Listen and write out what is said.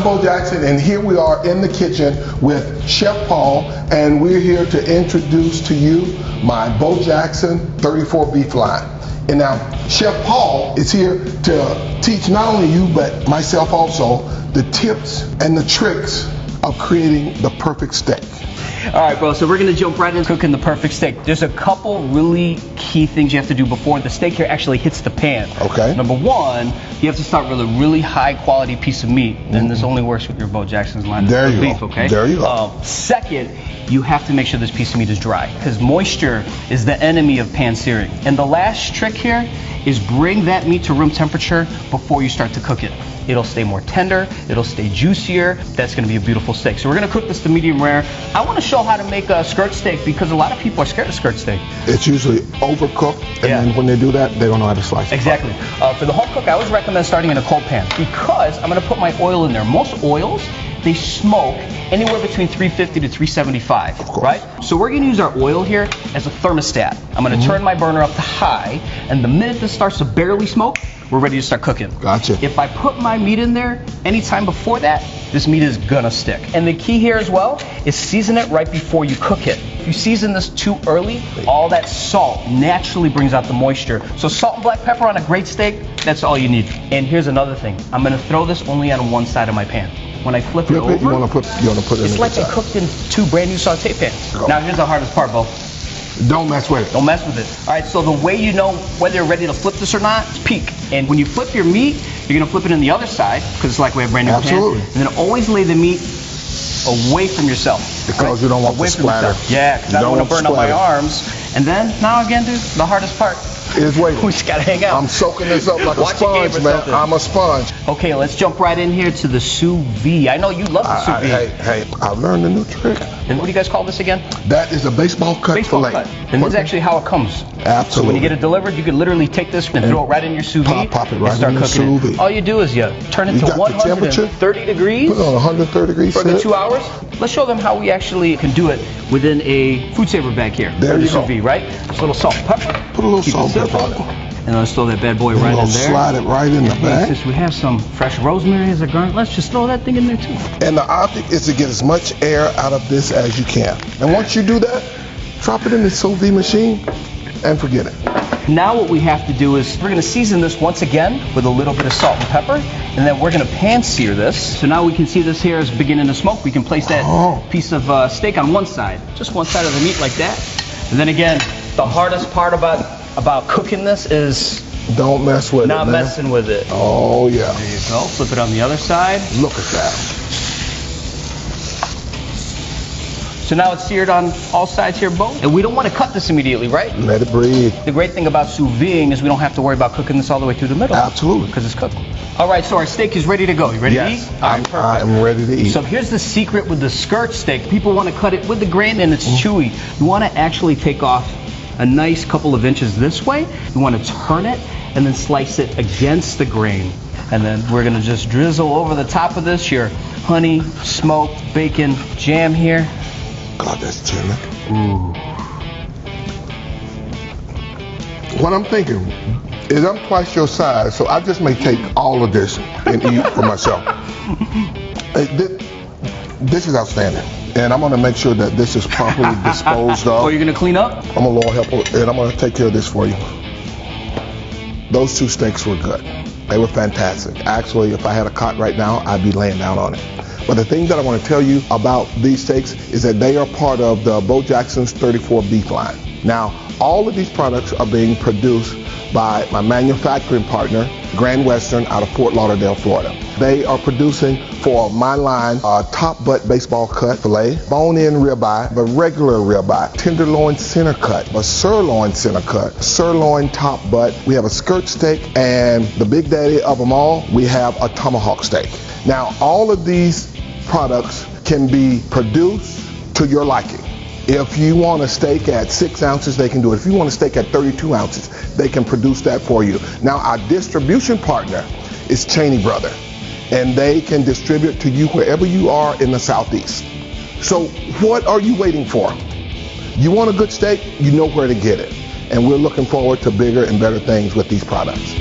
Bo Jackson, and here we are in the kitchen with Chef Paul, and we're here to introduce to you my Bo Jackson 34 beef line. And now, Chef Paul is here to teach not only you, but myself also, the tips and the tricks of creating the perfect steak. All right, bro, so we're gonna jump right into cooking the perfect steak. There's a couple really key things you have to do before the steak here actually hits the pan. Okay. Number one, you have to start with a really high quality piece of meat, and this only works with your Bo Jackson's line of beef, okay? There you go. Second, you have to make sure this piece of meat is dry, because moisture is the enemy of pan searing. And the last trick here is bring that meat to room temperature before you start to cook it. It'll stay more tender, it'll stay juicier. That's gonna be a beautiful steak. So we're gonna cook this to medium rare. I wanna show how to make a skirt steak because a lot of people are scared of skirt steak. It's usually overcooked, and then when they do that, they don't know how to slice it. Exactly. For the home cook, I always recommend starting in a cold pan because I'm gonna put my oil in there. Most oils, they smoke anywhere between 350 to 375, right? So we're gonna use our oil here as a thermostat. I'm gonna turn my burner up to high, and the minute this starts to barely smoke, we're ready to start cooking. Gotcha. If I put my meat in there anytime before that, this meat is gonna stick. And the key here as well is season it right before you cook it. If you season this too early, all that salt naturally brings out the moisture. So salt and black pepper on a great steak, that's all you need. And here's another thing. I'm gonna throw this only on one side of my pan. When I flip it over, you wanna put it it's like I cooked in two brand new saute pans. Now here's the hardest part, Bo. Don't mess with it. Don't mess with it. All right, so the way you know whether you're ready to flip this or not is peek. And when you flip your meat, you're gonna flip it in the other side, because it's like we have brand new Absolutely. pan. And then always lay the meat away from yourself. Because you don't want to splatter. Yeah, because I don't want to burn up my arms. And then, now again, dude, the hardest part. Is waiting. We just gotta hang out. I'm soaking this up like a sponge, man. I'm a sponge. Okay, let's jump right in here to the sous vide. I know you love the sous vide. Hey, I learned a new trick. And what do you guys call this again? That is a baseball cut filet. And this is actually how it comes. Absolutely. So when you get it delivered, you can literally take this and throw it right in your sous vide. Pop it right and start in your cooking sous vide. All you do is you turn it to 130 degrees. Put it on 130 degrees. For the 2 hours. Let's show them how we actually can do it within a food saver bag here. There you go. Sous vide, right? Just a little salt and pepper. Put a little salt and pepper on it. And let's throw that bad boy right in there. Slide it right in the bag. Since we have some fresh rosemary as a garnish, let's just throw that thing in there too. And the object is to get as much air out of this as you can. And once you do that, drop it in the sous vide machine and forget it. Now what we have to do is we're going to season this once again with a little bit of salt and pepper, and then we're going to pan sear this. So now we can see this here is beginning to smoke. We can place that piece of steak on one side, just one side of the meat like that. And then again, the hardest part about cooking this is don't mess with it, not messing with it. Oh yeah. There you go. Flip it on the other side. Look at that. So now it's seared on all sides here, Bo. And we don't want to cut this immediately, right? Let it breathe. The great thing about sous videing is we don't have to worry about cooking this all the way through the middle. Absolutely. Because it's cooked. All right, so our steak is ready to go. You ready to eat? All right, perfect. I am ready to eat. So here's the secret with the skirt steak. People want to cut it with the grain and it's chewy. You want to actually take off a nice couple of inches this way. You want to turn it and then slice it against the grain. And then we're going to just drizzle over the top of this your honey, smoked bacon jam here. God, that's chilling. Ooh. What I'm thinking is I'm twice your size, so I just may take all of this and eat for myself. This is outstanding. And I'm going to make sure that this is properly disposed of. Oh, you're going to clean up? I'm a little helper, and I'm going to take care of this for you. Those two steaks were good. They were fantastic. Actually, if I had a cot right now, I'd be laying down on it. But the thing that I want to tell you about these steaks is that they are part of the Bo Jackson's 34 beef line. Now, all of these products are being produced by my manufacturing partner, Grand Western, out of Fort Lauderdale, Florida. They are producing for my line a top butt baseball cut filet, bone-in ribeye, a regular ribeye, tenderloin center cut, a sirloin center cut, sirloin top butt. We have a skirt steak, and the big daddy of them all, we have a tomahawk steak. Now, all of these products can be produced to your liking. If you want a steak at 6 ounces, they can do it. If you want a steak at 32 ounces, they can produce that for you. Now, our distribution partner is Cheney Brother, and they can distribute to you wherever you are in the Southeast. So what are you waiting for? You want a good steak, you know where to get it. And we're looking forward to bigger and better things with these products.